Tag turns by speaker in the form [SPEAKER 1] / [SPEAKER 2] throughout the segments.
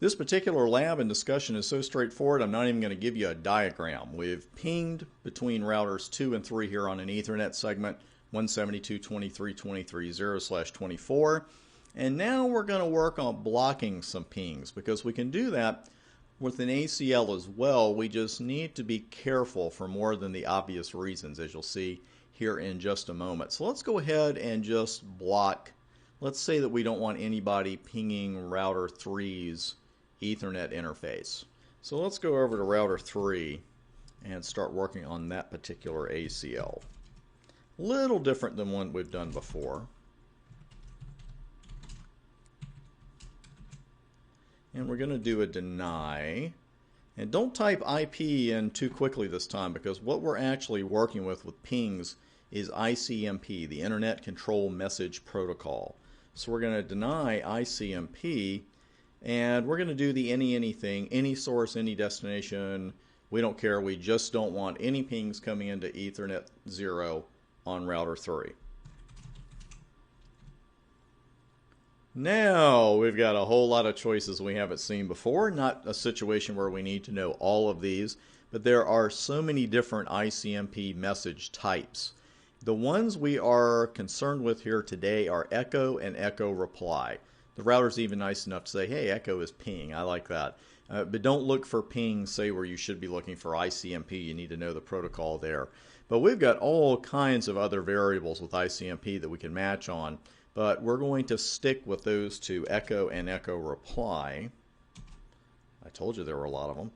[SPEAKER 1] This particular lab and discussion is so straightforward, I'm not even going to give you a diagram. We've pinged between routers 2 and 3 here on an Ethernet segment, 172.23.23.0/24. And now we're going to work on blocking some pings because we can do that with an ACL as well. We just need to be careful for more than the obvious reasons, as you'll see here in just a moment. So let's go ahead and just block. Let's say that we don't want anybody pinging router 3's Ethernet interface. So let's go over to router 3 and start working on that particular ACL. Little different than one we've done before. And we're going to do a deny. And don't type IP in too quickly this time, because what we're actually working with pings is ICMP, the Internet Control Message Protocol. So we're going to deny ICMP, and we're going to do the anything, any source, any destination. We don't care. We just don't want any pings coming into Ethernet 0 on router 3. Now we've got a whole lot of choices we haven't seen before. Not a situation where we need to know all of these, but there are so many different ICMP message types. The ones we are concerned with here today are echo and echo reply. The router's even nice enough to say, hey, echo is ping. I like that. But don't look for ping, say, where you should be looking for ICMP. You need to know the protocol there. But we've got all kinds of other variables with ICMP that we can match on. But we're going to stick with those two, echo and echo reply. I told you there were a lot of them.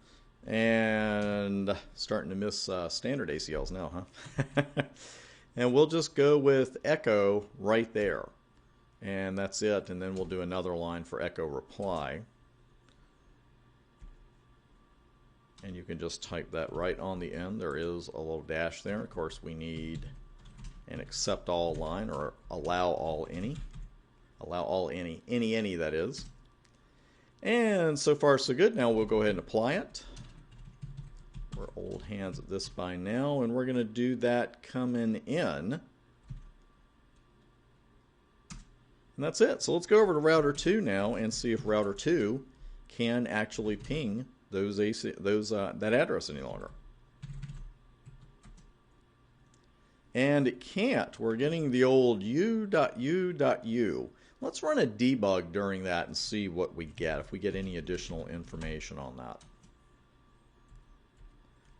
[SPEAKER 1] And starting to miss standard ACLs now, huh? And we'll just go with echo right there. And that's it. And then we'll do another line for echo reply. And you can just type that right on the end. There is a little dash there. Of course, we need an accept all line, or allow all any. Allow all any that is. And so far so good. Now we'll go ahead and apply it. We're old hands at this by now, and we're going to do that coming in. And that's it. So let's go over to router 2 now and see if router 2 can actually ping that address any longer. And it can't. We're getting the old u.u.u. Let's run a debug during that and see what we get, if we get any additional information on that.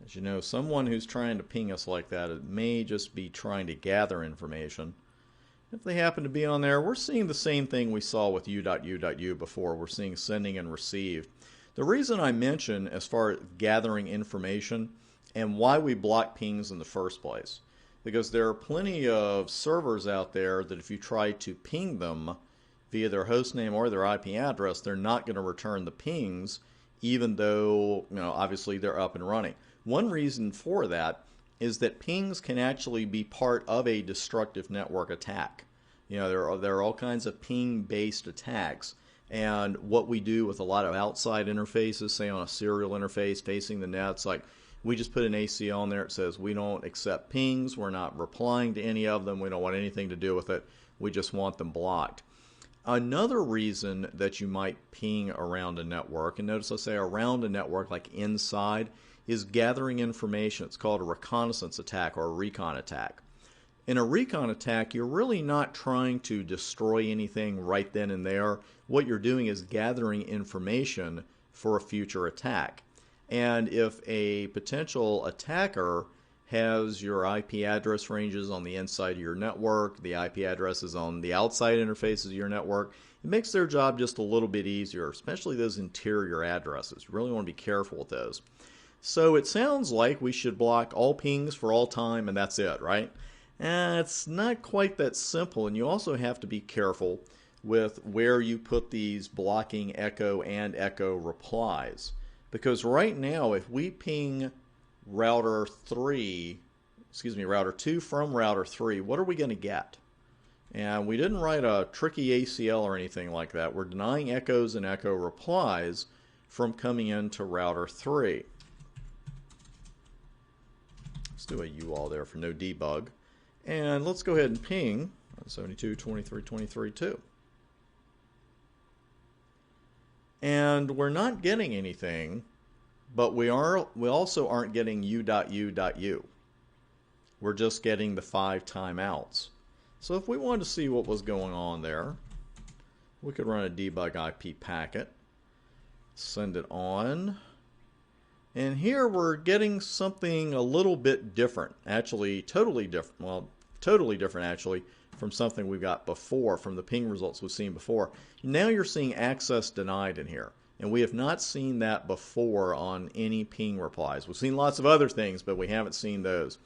[SPEAKER 1] As you know, someone who's trying to ping us like that, it may just be trying to gather information. If they happen to be on there, we're seeing the same thing we saw with u.u.u before. We're seeing sending and received. The reason I mention as far as gathering information and why we block pings in the first place, because there are plenty of servers out there that if you try to ping them via their host name or their IP address, they're not going to return the pings, even though, obviously they're up and running. One reason for that is that pings can actually be part of a destructive network attack. There are all kinds of ping-based attacks, and what we do with a lot of outside interfaces, say on a serial interface facing the nets, like we just put an ACL on there. It says we don't accept pings, we're not replying to any of them, we don't want anything to do with it, we just want them blocked. Another reason that you might ping around a network, and notice I say around a network like inside, is gathering information. It's called a reconnaissance attack or a recon attack. In a recon attack, you're really not trying to destroy anything right then and there. What you're doing is gathering information for a future attack. And if a potential attacker has your IP address ranges on the inside of your network, the IP addresses on the outside interfaces of your network, it makes their job just a little bit easier, especially those interior addresses. You really want to be careful with those. So it sounds like we should block all pings for all time and that's it, right? It's not quite that simple, and you also have to be careful with where you put these blocking echo and echo replies. Because right now, if we ping router 2 from router 3, what are we going to get? And we didn't write a tricky ACL or anything like that. We're denying echoes and echo replies from coming into router 3. Let's do a UAL there for no debug. And let's go ahead and ping 172.23.23.2. And we're not getting anything, but we also aren't getting u.u.u. We're just getting the 5 timeouts. So if we wanted to see what was going on there, we could run a debug IP packet, send it on, and here we're getting something a little bit different, actually totally different, well, totally different actually from something we got before, from the ping results we've seen before. Now you're seeing access denied in here, and we have not seen that before on any ping replies. We've seen lots of other things, but we haven't seen those.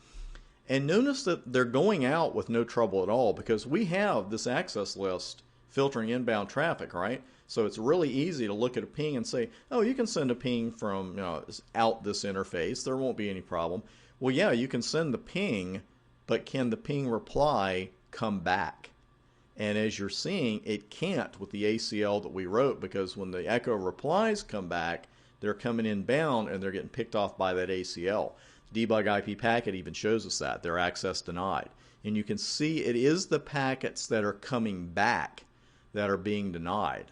[SPEAKER 1] And notice that they're going out with no trouble at all, because we have this access list filtering inbound traffic, right? So it's really easy to look at a ping and say, oh, you can send a ping from out this interface. There won't be any problem. Well, yeah, you can send the ping, but can the ping reply come back? And as you're seeing, it can't with the ACL that we wrote, because when the echo replies come back, they're coming inbound and they're getting picked off by that ACL. Debug IP packet even shows us that. They're access denied. And you can see it is the packets that are coming back that are being denied.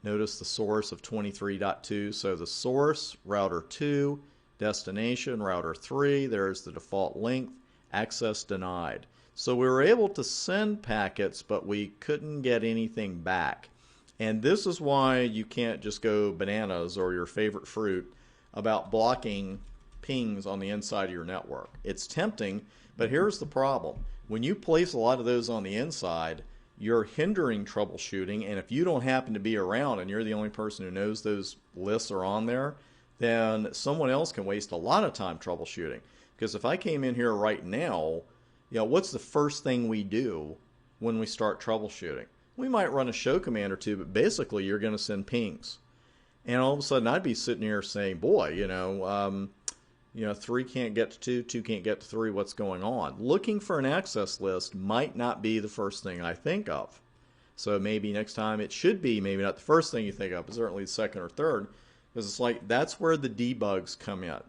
[SPEAKER 1] Notice the source of 23.2. So the source, router 2, destination, router 3. There's the default length, access denied. So we were able to send packets, but we couldn't get anything back. And this is why you can't just go bananas or your favorite fruit about blocking pings on the inside of your network. It's tempting, but here's the problem. When you place a lot of those on the inside, you're hindering troubleshooting, and if you don't happen to be around and you're the only person who knows those lists are on there, then someone else can waste a lot of time troubleshooting. Because if I came in here right now, what's the first thing we do when we start troubleshooting? We might run a show command or two, but basically you're going to send pings. And all of a sudden I'd be sitting here saying, boy, 3 can't get to 2, 2 can't get to 3, what's going on? Looking for an access list might not be the first thing I think of. So maybe next time it should be maybe not the first thing you think of, but certainly the second or third, because it's like that's where the debugs come in.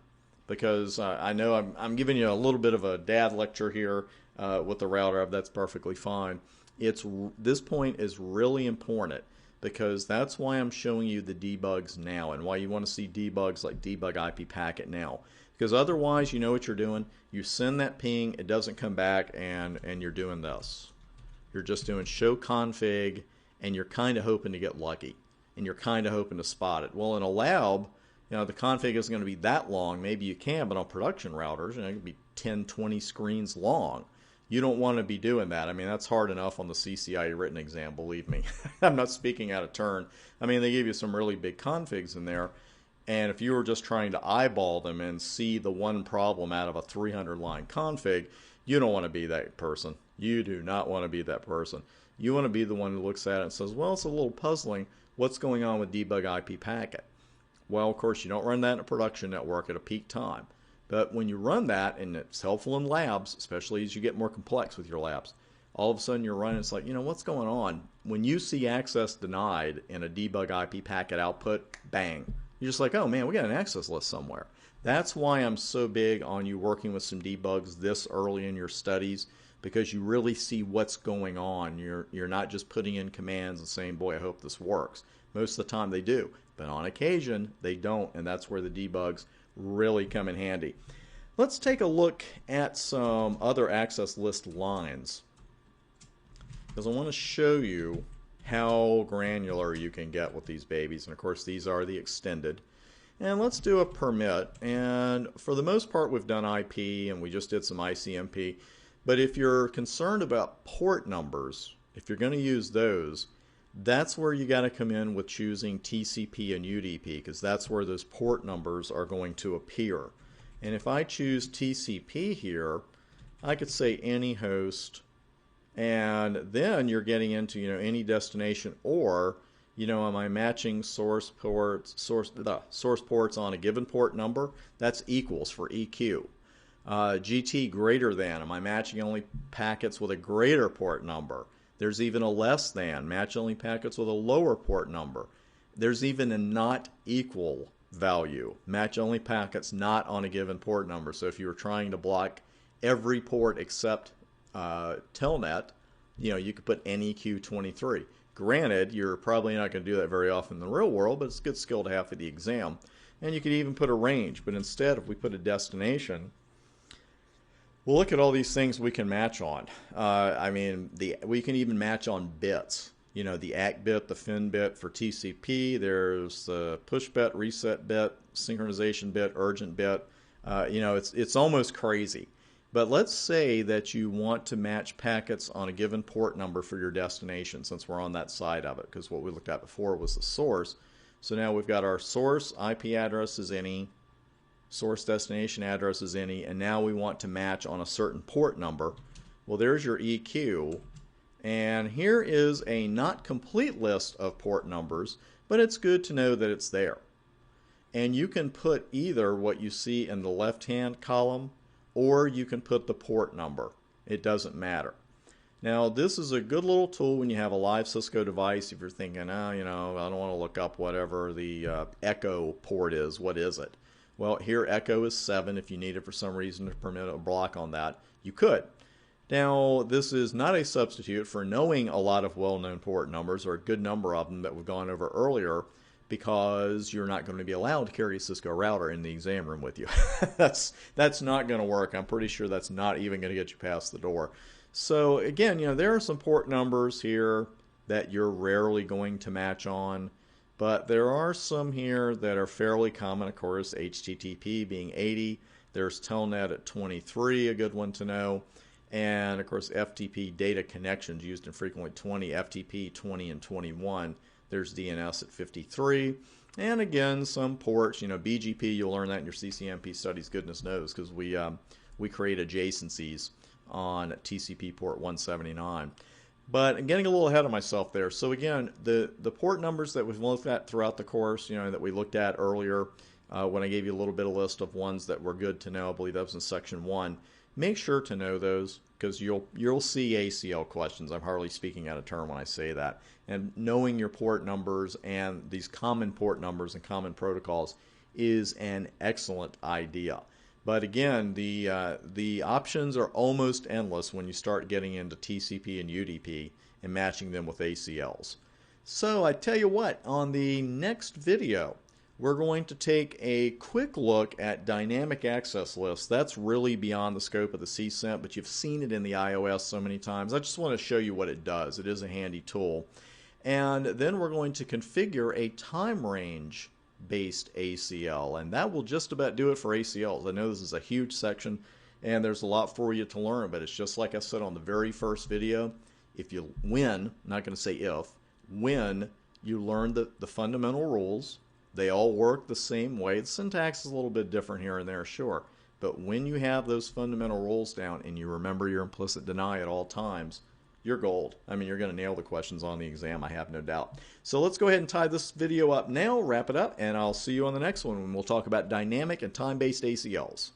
[SPEAKER 1] Because I know I'm giving you a little bit of a dad lecture here with the router. That's perfectly fine. This point is really important, because that's why I'm showing you the debugs now, and why you want to see debugs like debug IP packet now. Because otherwise, you know what you're doing. You send that ping, it doesn't come back, and you're doing this. You're just doing show config, and you're kind of hoping to get lucky, and you're kind of hoping to spot it. Well, in a lab, the config isn't going to be that long. Maybe you can, but on production routers, it could be 10, 20 screens long. You don't want to be doing that. I mean, that's hard enough on the CCIE written exam, believe me. I'm not speaking out of turn. I mean, they give you some really big configs in there. And if you were just trying to eyeball them and see the one problem out of a 300-line config, you don't want to be that person. You do not want to be that person. You want to be the one who looks at it and says, well, it's a little puzzling. What's going on with debug IP packet? Well, of course, you don't run that in a production network at a peak time. But when you run that, and it's helpful in labs, especially as you get more complex with your labs, all of a sudden you're running, it's like, what's going on? When you see access denied in a debug IP packet output, bang. You're just like, oh man, we got an access list somewhere. That's why I'm so big on you working with some debugs this early in your studies, because you really see what's going on. You're not just putting in commands and saying, boy, I hope this works. Most of the time they do, but on occasion they don't, and that's where the debugs really come in handy. Let's take a look at some other access list lines, because I want to show you how granular you can get with these babies. And of course, these are the extended. And let's do a permit. And for the most part, we've done IP, and we just did some ICMP. But if you're concerned about port numbers, if you're going to use those, that's where you got to come in with choosing TCP and UDP, because that's where those port numbers are going to appear. And if I choose TCP here, I could say any host, and then you're getting into any destination, or am I matching source ports on a given port number? That's equals for EQ. GT greater than, am I matching only packets with a greater port number? There's even a less than, match only packets with a lower port number. There's even a not equal value, match only packets not on a given port number. So if you were trying to block every port except Telnet, you could put NEQ23. If Granted, you're probably not going to do that very often in the real world, but it's a good skill to have for the exam. And you could even put a range, but instead, if we put a destination, we'll look at all these things we can match on. We can even match on bits. You know, the ACK bit, the fin bit for TCP. There's the push bit, reset bit, synchronization bit, urgent bit. It's almost crazy. But let's say that you want to match packets on a given port number for your destination, since we're on that side of it, because what we looked at before was the source. So now we've got our source IP address is any, source destination address is any, and now we want to match on a certain port number. Well, there's your EQ, and here is a not complete list of port numbers, but it's good to know that it's there. And you can put either what you see in the left-hand column, or you can put the port number. It doesn't matter. Now, this is a good little tool when you have a live Cisco device. If you're thinking, I don't want to look up whatever the Echo port is, what is it? Well, here Echo is 7. If you need it for some reason to permit a block on that, you could. Now, this is not a substitute for knowing a lot of well-known port numbers, or a good number of them that we've gone over earlier, because you're not going to be allowed to carry a Cisco router in the exam room with you. That's not going to work. I'm pretty sure that's not even going to get you past the door. So again, there are some port numbers here that you're rarely going to match on, but there are some here that are fairly common. Of course, HTTP being 80. There's Telnet at 23, a good one to know. And of course, FTP data connections used infrequently, 20, FTP 20 and 21. There's DNS at 53. And again, some ports, BGP, you'll learn that in your CCNP studies, goodness knows, because we create adjacencies on TCP port 179. But I'm getting a little ahead of myself there. So again, the port numbers that we've looked at throughout the course, that we looked at earlier when I gave you a little bit of list of ones that were good to know, I believe that was in section 1. Make sure to know those, because you'll see ACL questions. I'm hardly speaking out of turn when I say that. And knowing your port numbers and these common port numbers and common protocols is an excellent idea. But again, the options are almost endless when you start getting into TCP and UDP and matching them with ACLs. So I tell you what, on the next video, we're going to take a quick look at dynamic access lists. That's really beyond the scope of the CCENT, but you've seen it in the iOS so many times. I just want to show you what it does. It is a handy tool. And then we're going to configure a time range based ACL, and that will just about do it for ACLs. I know this is a huge section and there's a lot for you to learn, but it's just like I said on the very first video. When you learn the fundamental rules, they all work the same way. The syntax is a little bit different here and there, sure, but when you have those fundamental rules down and you remember your implicit deny at all times, you're gold. I mean, you're going to nail the questions on the exam, I have no doubt. So let's go ahead and tie this video up now, wrap it up, and I'll see you on the next one when we'll talk about dynamic and time-based ACLs.